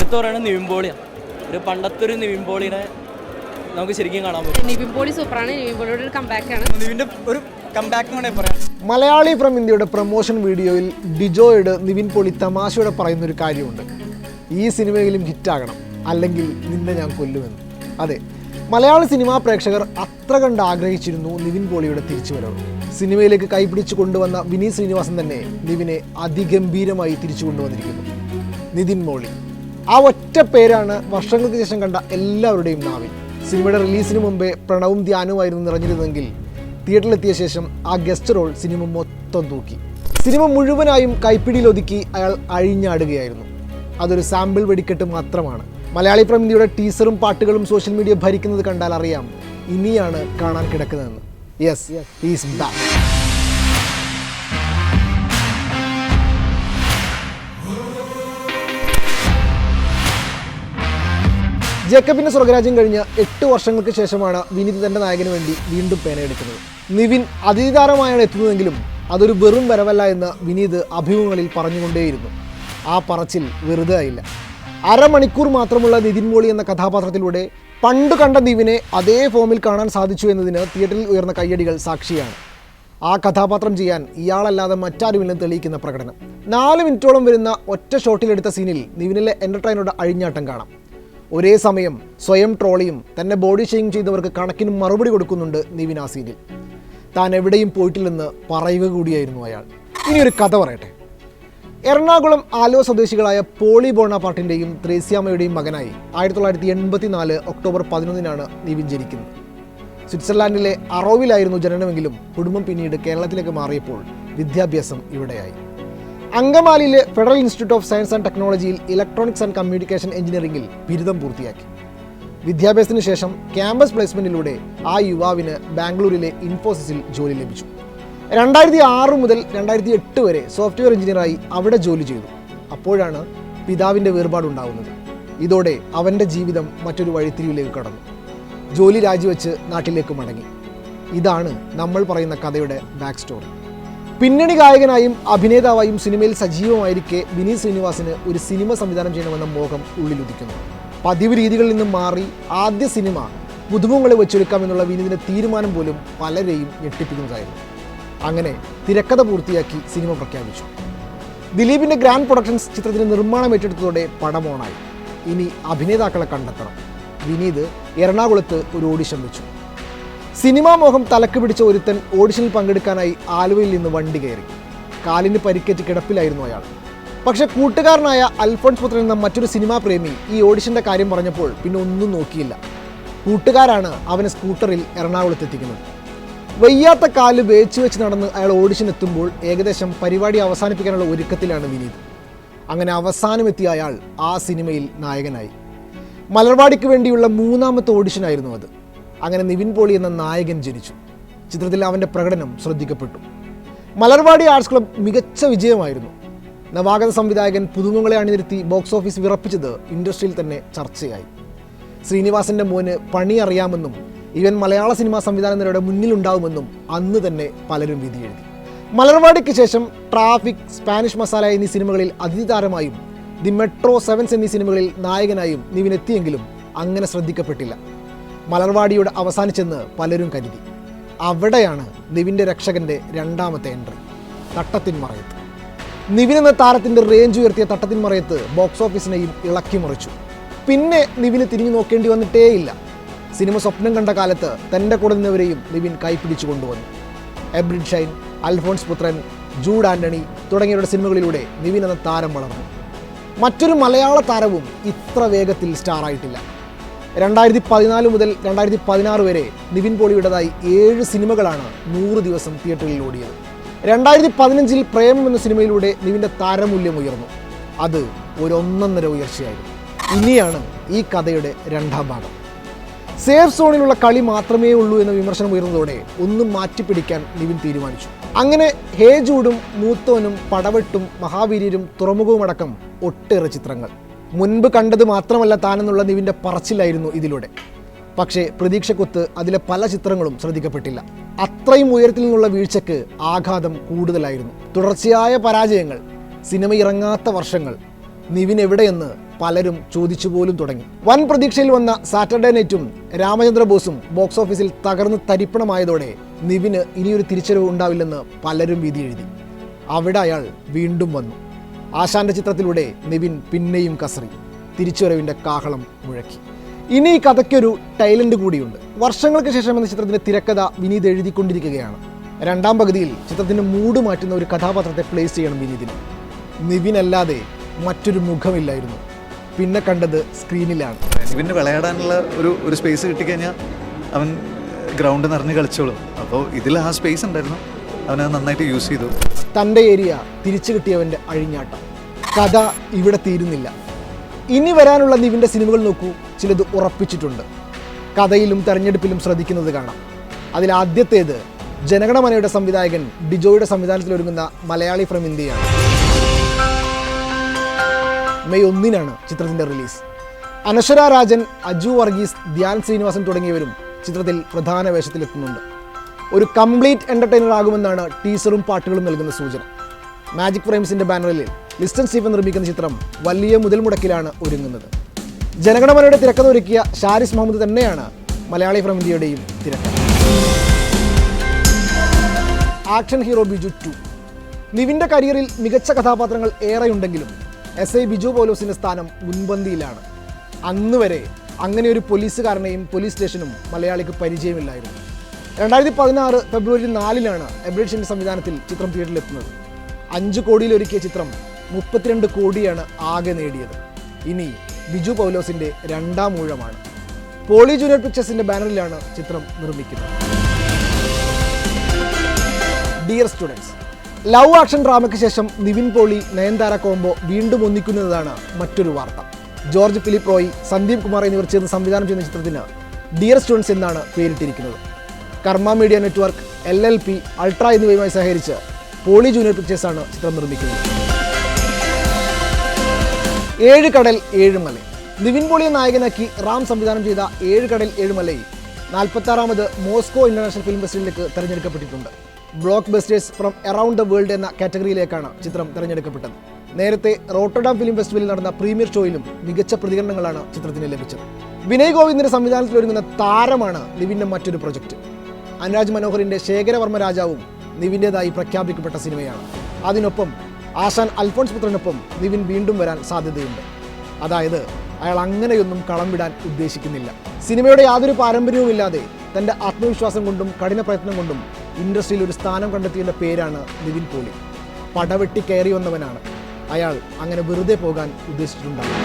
എടുത്തു പറയുന്നത് നിവിൻ പോളിയാണ്. ഒരു പണ്ടത്തെ ഒരു നിവിൻ പോളിനെ നമുക്ക് ശരിക്കും കാണാൻ പറ്റും. നിവിൻ പോളി സൂപ്പറാണ്. നിവിൻ പോളിയുടെ ഒരു കംബാക്കാണ്. നിവിൻ്റെ ഒരു കംബാക്ക് എന്ന് വേണമെങ്കിൽ പറയാം. മലയാളി ഫ്രം ഇന്ത്യയുടെ പ്രൊമോഷൻ വീഡിയോയിൽ ഡിജോയോട് നിവിൻ പോളി തമാശയോടെ പറയുന്നൊരു കാര്യമുണ്ട്. ഈ സിനിമയിലും ഹിറ്റാകണം, അല്ലെങ്കിൽ നിന്നെ ഞാൻ കൊല്ലുമെന്ന്. അതെ, മലയാള സിനിമാ പ്രേക്ഷകർ അത്ര കണ്ട് ആഗ്രഹിച്ചിരുന്നു നിവിൻ പോളിയുടെ തിരിച്ചുവരവ്. സിനിമയിലേക്ക് കൈപിടിച്ചു കൊണ്ടുവന്ന വിനീത് ശ്രീനിവാസൻ തന്നെ നിവിനെ അതിഗംഭീരമായി തിരിച്ചു കൊണ്ടുവന്നിരിക്കുന്നു. നിതിൻ മോളി, ആ ഒറ്റ പേരാണ് വർഷങ്ങൾക്ക് ശേഷം കണ്ട എല്ലാവരുടെയും നാവിൽ. സിനിമയുടെ റിലീസിന് മുമ്പേ പ്രണവും ധ്യാനവുമായിരുന്നു നിറഞ്ഞിരുന്നെങ്കിൽ തിയേറ്ററിലെത്തിയ ശേഷം ആ ഗസ്റ്റ് റോൾ സിനിമ മൊത്തം തൂക്കി. സിനിമ മുഴുവനായും കൈപ്പിടിയിലൊതുക്കി അയാൾ അഴിഞ്ഞാടുകയായിരുന്നു. അതൊരു സാമ്പിൾ വെടിക്കെട്ട് മാത്രമാണ്. മലയാളി ഫ്രം ഇന്ത്യയുടെ ടീസറും പാട്ടുകളും സോഷ്യൽ മീഡിയ ഭരിക്കുന്നത് കണ്ടാൽ അറിയാം ഇനിയാണ് കാണാൻ കിടക്കുന്നതെന്ന്. Yes, he is back. ജേക്കബിന്റെ സ്വർഗരാജ്യം കഴിഞ്ഞ് 8 വർഷങ്ങൾക്ക് ശേഷമാണ് വിനീത് തന്റെ നായകന് വേണ്ടി വീണ്ടും പേനയെടുക്കുന്നത്. നിവിൻ അതിഥിതാരമായാണ് എത്തുന്നതെങ്കിലും അതൊരു വെറും വരവല്ല എന്ന് വിനീത് അഭിമുഖങ്ങളിൽ പറഞ്ഞുകൊണ്ടേയിരുന്നു. ആ പറച്ചിൽ വെറുതെ ആയില്ല. അരമണിക്കൂർ മാത്രമുള്ള നിതിൻ മോളി എന്ന കഥാപാത്രത്തിലൂടെ പണ്ട് കണ്ട നിവിനെ അതേ ഫോമിൽ കാണാൻ സാധിച്ചു എന്നതിന് തിയേറ്ററിൽ ഉയർന്ന കയ്യടികൾ സാക്ഷിയാണ്. ആ കഥാപാത്രം ചെയ്യാൻ ഇയാളല്ലാതെ മറ്റാരുമില്ലെന്ന് തെളിയിക്കുന്ന പ്രകടനം. 4 മിനിറ്റോളം വരുന്ന ഒറ്റ ഷോട്ടിലെടുത്ത സീനിൽ നിവിനിലെ എൻ്റർടൈനറുടെ അഴിഞ്ഞാട്ടം കാണാം. ഒരേ സമയം സ്വയം ട്രോളിയും തന്നെ ബോഡി ഷെയിം ചെയ്തവർക്ക് കണക്കിന് മറുപടി കൊടുക്കുന്നുണ്ട് നിവിൻ ആ സീനിൽ. താൻ എവിടെയും പോയിട്ടില്ലെന്ന് പറയുക കൂടിയായിരുന്നു അയാൾ. ഇനിയൊരു കഥ പറയട്ടെ. എറണാകുളം ആലുവ സ്വദേശികളായ പോളി ബോണപാർട്ടിൻ്റെയും ത്രേസ്യാമ്മയുടെയും മകനായി 1984 ഒക്ടോബർ 11 നിവിൻ ജനിക്കുന്നത്. സ്വിറ്റ്സർലാൻഡിലെ അറോവിലായിരുന്നു ജനനമെങ്കിലും കുടുംബം പിന്നീട് കേരളത്തിലേക്ക് മാറിയപ്പോൾ വിദ്യാഭ്യാസം ഇവിടെയായി. അങ്കമാലിയിലെ Federal Institute of Science and ടെക്നോളജിയിൽ ഇലക്ട്രോണിക്സ് ആൻഡ് കമ്മ്യൂണിക്കേഷൻ എഞ്ചിനീയറിംഗിൽ ബിരുദം പൂർത്തിയാക്കി. വിദ്യാഭ്യാസത്തിന് ശേഷം ക്യാമ്പസ് പ്ലേസ്മെൻറ്റിലൂടെ ആ യുവാവിന് ബാംഗ്ലൂരിലെ ഇൻഫോസിസിൽ ജോലി ലഭിച്ചു. 2006 മുതൽ 2008 വരെ സോഫ്റ്റ്വെയർ എഞ്ചിനീയറായി അവിടെ ജോലി ചെയ്തു. അപ്പോഴാണ് പിതാവിൻ്റെ വേർപാടുണ്ടാകുന്നത്. ഇതോടെ അവൻ്റെ ജീവിതം മറ്റൊരു വഴിത്തിരിവിലേക്ക് കടന്നു. ജോലി രാജിവെച്ച് നാട്ടിലേക്ക് മടങ്ങി. ഇതാണ് നമ്മൾ പറയുന്ന കഥയുടെ ബാക്ക് സ്റ്റോറി. പിന്നണി ഗായകനായും അഭിനേതാവായും സിനിമയിൽ സജീവമായിരിക്കെ വിനീത് ശ്രീനിവാസന് ഒരു സിനിമ സംവിധാനം ചെയ്യണമെന്ന മോഹം ഉള്ളിലുദിക്കുന്നു. പതിവ് രീതികളിൽ നിന്നും മാറി ആദ്യ സിനിമ പുതുമുഖങ്ങളെ വെച്ചൊരുക്കാമെന്നുള്ള വിനീതിൻ്റെ തീരുമാനം പോലും പലരെയും ഞെട്ടിപ്പിക്കുന്നതായിരുന്നു. അങ്ങനെ തിരക്കഥ പൂർത്തിയാക്കി സിനിമ പ്രഖ്യാപിച്ചു. ദിലീപിൻ്റെ ഗ്രാൻഡ് പ്രൊഡക്ഷൻസ് ചിത്രത്തിന് നിർമ്മാണം ഏറ്റെടുത്തതോടെ പടം ഓണായി. ഇനി അഭിനേതാക്കളെ കണ്ടെത്തണം. വിനീത് എറണാകുളത്ത് ഒരു ഓഡിഷൻ വെച്ചു. സിനിമാ മോഹം തലക്ക് പിടിച്ച ഒരുത്തൻ ഓഡിഷനിൽ പങ്കെടുക്കാനായി ആലുവയിൽ നിന്ന് വണ്ടി കയറി. കാലിന് പരിക്കേറ്റ് കിടപ്പിലായിരുന്നു അയാൾ. പക്ഷേ കൂട്ടുകാരനായ അൽഫോൺസ് പുത്രൻ എന്ന മറ്റൊരു സിനിമാ പ്രേമി ഈ ഓഡിഷൻ്റെ കാര്യം പറഞ്ഞപ്പോൾ പിന്നെ ഒന്നും നോക്കിയില്ല. കൂട്ടുകാരാണ് അവനെ സ്കൂട്ടറിൽ എറണാകുളത്തെത്തിക്കുന്നത്. വയ്യാത്ത കാല് വേച്ച് വെച്ച് നടന്ന് അയാൾ ഓഡിഷൻ എത്തുമ്പോൾ ഏകദേശം പരിപാടി അവസാനിപ്പിക്കാനുള്ള ഒരുക്കത്തിലാണ് വിനീത്. അങ്ങനെ അവസാനമെത്തിയ അയാൾ ആ സിനിമയിൽ നായകനായി. മലർവാടിക്ക് വേണ്ടിയുള്ള 3ാമത്തെ ഓഡിഷനായിരുന്നു അത്. അങ്ങനെ നിവിൻ പോളി എന്ന നായകൻ ജനിച്ചു. ചിത്രത്തിൽ അവൻ്റെ പ്രകടനം ശ്രദ്ധിക്കപ്പെട്ടു. മലർവാടി ആർട്സ് ക്ലബ് മികച്ച വിജയമായിരുന്നു. നവാഗത സംവിധായകൻ പുതുമുഖങ്ങളെ അണിനിരത്തി ബോക്സ് ഓഫീസ് വിറപ്പിച്ചത് ഇൻഡസ്ട്രിയിൽ തന്നെ ചർച്ചയായി. ശ്രീനിവാസൻ്റെ മോന് പണി അറിയാമെന്നും ഇവൻ മലയാള സിനിമാ സംവിധാനങ്ങളുടെ മുന്നിലുണ്ടാവുമെന്നും അന്ന് തന്നെ പലരും വിധിയെഴുതി. മലർവാടിക്ക് ശേഷം ട്രാഫിക്, സ്പാനിഷ് മസാല എന്നീ സിനിമകളിൽ അതിഥിതാരമായും ദി മെട്രോ 7 എന്നീ സിനിമകളിൽ നായകനായും നിവിൻ എത്തിയെങ്കിലും അങ്ങനെ ശ്രദ്ധിക്കപ്പെട്ടില്ല. മലർവാടിയോട് അവസാനിച്ചെന്ന് പലരും കരുതി. അവിടെയാണ് നിവിൻ്റെ രക്ഷകൻ്റെ 2ാമത്തെ എൻട്രി, തട്ടത്തിൻ മറയത്ത്. നിവിൻ എന്ന താരത്തിൻ്റെ റേഞ്ച് ഉയർത്തിയ തട്ടത്തിൻ മറയത്ത് ബോക്സ് ഓഫീസിനെയും ഇളക്കി മറിച്ചു. പിന്നെ നിവിന് തിരിഞ്ഞു നോക്കേണ്ടി വന്നിട്ടേയില്ല. സിനിമ സ്വപ്നം കണ്ട കാലത്ത് തൻ്റെ കൂടെ നിന്നവരെയും നിവിൻ കൈപ്പിടിച്ചു കൊണ്ടുവന്നു. എബ്രിഡ് ഷൈൻ, അൽഫോൺസ് പുത്രൻ, ജൂഡ് ആൻ്റണി തുടങ്ങിയവരുടെ സിനിമകളിലൂടെ നിവിൻ എന്ന താരം വളർന്നു. മറ്റൊരു മലയാള താരവും ഇത്ര വേഗത്തിൽ സ്റ്റാറായിട്ടില്ല. 2014 മുതൽ 2016 വരെ നിവിൻ പോളിയുടേതായി 7 സിനിമകളാണ് 100 ദിവസം തിയേറ്ററിൽ ഓടിയത്. 2015 പ്രേമം എന്ന സിനിമയിലൂടെ നിവിൻ്റെ താരമൂല്യം ഉയർന്നു. അത് ഒരു 1.5 ഉയർച്ചയായിരുന്നു. ഇനിയാണ് ഈ കഥയുടെ 2ാം ഭാഗം. സേഫ് സോണിലുള്ള കളി മാത്രമേ ഉള്ളൂ എന്ന വിമർശനം ഉയർന്നതോടെ ഒന്നും മാറ്റിപ്പിടിക്കാൻ നിവിൻ തീരുമാനിച്ചു. അങ്ങനെ ഹേ ജൂഡും, മൂത്തോനും, പടവെട്ടും, മഹാവീര്യരും, തുറമുഖവും അടക്കം ഒട്ടേറെ ചിത്രങ്ങൾ. മുൻപ് കണ്ടത് മാത്രമല്ല താനെന്നുള്ള നിവിൻ്റെ പറച്ചിലായിരുന്നു ഇതിലൂടെ. പക്ഷേ പ്രതീക്ഷക്കൊത്ത് അതിലെ പല ചിത്രങ്ങളും ശ്രദ്ധിക്കപ്പെട്ടില്ല. അത്രയും ഉയരത്തിൽ നിന്നുള്ള വീഴ്ചയ്ക്ക് ആഘാതം കൂടുതലായിരുന്നു. തുടർച്ചയായ പരാജയങ്ങൾ, സിനിമ ഇറങ്ങാത്ത വർഷങ്ങൾ. നിവിൻ എവിടെയെന്ന് പലരും ചോദിച്ചു പോലും തുടങ്ങി. വൻ പ്രതീക്ഷയിൽ വന്ന സാറ്റർഡേ നൈറ്റും രാമചന്ദ്ര ബോസും ബോക്സ് ഓഫീസിൽ തകർന്ന് തരിപ്പണമായതോടെ നിവിന് ഇനിയൊരു തിരിച്ചറിവ് ഉണ്ടാവില്ലെന്ന് പലരും വിധി എഴുതി. അവിടെ അയാൾ വീണ്ടും വന്നു. ആശാന്റെ ചിത്രത്തിലൂടെ നിവിൻ പിന്നെയും കസറി തിരിച്ചുവരവിൻ്റെ കാഹളം മുഴക്കി. ഇനി ഈ കഥയ്ക്കൊരു ടൈലൻഡ് കൂടിയുണ്ട്. വർഷങ്ങൾക്ക് ശേഷം എന്ന ചിത്രത്തിന്റെ തിരക്കഥ വിനീത് എഴുതിക്കൊണ്ടിരിക്കുകയാണ്. രണ്ടാം പകുതിയിൽ ചിത്രത്തിന് മൂഡ് മാറ്റുന്ന ഒരു കഥാപാത്രത്തെ പ്ലേസ് ചെയ്യണം വിനീതിന്. നിവിനല്ലാതെ മറ്റൊരു മുഖമില്ലായിരുന്നു. പിന്നെ കണ്ടത് സ്ക്രീനിലാണ്. നിവിന് വിളയാടാനുള്ള ഒരു സ്പേസ് കിട്ടിക്കഴിഞ്ഞാൽ അവൻ ഗ്രൗണ്ട് നിറഞ്ഞ് കളിച്ചോളും. അപ്പോൾ ഇതിൽ ആ സ്പേസ് ഉണ്ടായിരുന്നു, അവനത് നന്നായിട്ട് യൂസ് ചെയ്തു. തൻ്റെ ഏരിയ തിരിച്ചു കിട്ടിയവൻ്റെ അഴിഞ്ഞാട്ടം. കഥ ഇവിടെ തീരുന്നില്ല. ഇനി വരാനുള്ള നിവിൻ്റെ സിനിമകൾ നോക്കൂ, ചിലത് ഉറപ്പിച്ചിട്ടുണ്ട്. കഥയിലും തെരഞ്ഞെടുപ്പിലും ശ്രദ്ധിക്കുന്നത് കാണാം. അതിലാദ്യത്തേത് ജനഗണമനയുടെ സംവിധായകൻ ഡിജോയുടെ സംവിധാനത്തിൽ ഒരുങ്ങുന്ന മലയാളി ഫ്രം ഇന്ത്യയാണ്. മെയ് 1 ചിത്രത്തിൻ്റെ റിലീസ്. അനശ്വര രാജൻ, അജു വർഗീസ്, ധ്യാൻ ശ്രീനിവാസൻ തുടങ്ങിയവരും ചിത്രത്തിൽ പ്രധാന വേഷത്തിലെത്തുന്നുണ്ട്. ഒരു കംപ്ലീറ്റ് എൻ്റർടൈനർ ആകുമെന്നാണ് ടീസറും പാട്ടുകളും നൽകുന്ന സൂചന. മാജിക് ഫ്രെയിംസിൻ്റെ ബാനറിൽ ലിസ്റ്റൻ സ്റ്റീഫൻ നിർമ്മിക്കുന്ന ചിത്രം വലിയ മുതൽ മുടക്കിലാണ് ഒരുങ്ങുന്നത്. ജനഗണമനയുടെ തിരക്കഥ ഒരുക്കിയ ഷാരിസ് മുഹമ്മദ് തന്നെയാണ് മലയാളി ഫ്രം ഇന്ത്യയുടെയും തിരക്കഥ. Action hero Biju 2. നിവിൻ്റെ കരിയറിൽ മികച്ച കഥാപാത്രങ്ങൾ ഏറെയുണ്ടെങ്കിലും SI ബിജു പൗലോസിൻ്റെ സ്ഥാനം മുൻപന്തിയിലാണ്. അന്ന് വരെ അങ്ങനെ ഒരു പോലീസുകാരനെയും പോലീസ് സ്റ്റേഷനും മലയാളിക്ക് പരിചയമില്ലായിരുന്നു. 2016 ഫെബ്രുവരി 4 എബ്രിഡ്സിൻ്റെ സംവിധാനത്തിൽ ചിത്രം തിയേറ്ററിലെത്തുന്നത്. 5 കോടിയിൽ ഒരുക്കിയ ചിത്രം 32 കോടിയാണ് ആകെ നേടിയത്. ഇനി ബിജു പൗലോസിൻ്റെ രണ്ടാം ഊഴമാണ്. പോളി ജൂനിയർ പിക്ചേഴ്സിൻ്റെ ബാനറിലാണ് ചിത്രം നിർമ്മിക്കുന്നത്. Dear students. ലവ് ആക്ഷൻ ഡ്രാമയ്ക്ക് ശേഷം നിവിൻ പോളി നയൻതാര കോംബോ വീണ്ടും ഒന്നിക്കുന്നതാണ് മറ്റൊരു വാർത്ത. ജോർജ് ഫിലിപ്പ് റോയ്, സന്ദീപ് കുമാർ എന്നിവർ ചേർന്ന് സംവിധാനം ചെയ്യുന്ന ചിത്രത്തിന് ഡിയർ സ്റ്റുഡൻസ് എന്നാണ് പേരിട്ടിരിക്കുന്നത്. കർമ്മ മീഡിയ നെറ്റ്വർക്ക്, LLP, അൾട്ര എന്നിവയുമായി സഹകരിച്ച് പോളി ജൂനിയർ പിക്ചേഴ്സാണ് ചിത്രം നിർമ്മിക്കുന്നത്. 7 കടൽ 7 മല. നിവിൻ പോളിയെ നായകനാക്കി റാം സംവിധാനം ചെയ്ത 7 കടൽ 7 മല 46ാമത് മോസ്കോ ഇന്റർനാഷണൽ ഫിലിം ഫെസ്റ്റിവലിലേക്ക് തിരഞ്ഞെടുക്കപ്പെട്ടിട്ടുണ്ട്. Blockbusters from around the world എന്ന കാറ്റഗറിയിലേക്കാണ് ചിത്രം തിരഞ്ഞെടുക്കപ്പെട്ടത്. നേരത്തെ റോട്ടർഡാം ഫിലിം ഫെസ്റ്റിവലിൽ നടന്ന പ്രീമിയർ ഷോയിലും മികച്ച പ്രതികരണങ്ങളാണ് ചിത്രത്തിന് ലഭിച്ചത്. വിനയ് ഗോവിന്ദിന്റെ സംവിധാനത്തിൽ ഒരുങ്ങുന്ന താരമാണ് നിവിൻ്റെ മറ്റൊരു പ്രൊജക്റ്റ്. അനുരാജ് മനോഹറിന്റെ ശേഖരവർമ്മ രാജാവും നിവിൻ്റെതായി പ്രഖ്യാപിക്കപ്പെട്ട സിനിമയാണ്. അതിനൊപ്പം ആശാൻ അൽഫോൺസ് പുത്രനൊപ്പം നിവിൻ വീണ്ടും വരാൻ സാധ്യതയുണ്ട്. അതായത് അയാൾ അങ്ങനെയൊന്നും കളം വിടാൻ ഉദ്ദേശിക്കുന്നില്ല. സിനിമയുടെ യാതൊരു പാരമ്പര്യവുമില്ലാതെ തൻ്റെ ആത്മവിശ്വാസം കൊണ്ടും കഠിന പ്രയത്നം കൊണ്ടും ഇൻഡസ്ട്രിയിൽ ഒരു സ്ഥാനം കണ്ടെത്തിയതിൻ്റെ പേരാണ് നിവിൻ പോളി. പടവെട്ടി കയറി വന്നവനാണ് അയാൾ. അങ്ങനെ വെറുതെ പോകാൻ ഉദ്ദേശിച്ചിട്ടുണ്ടാകും.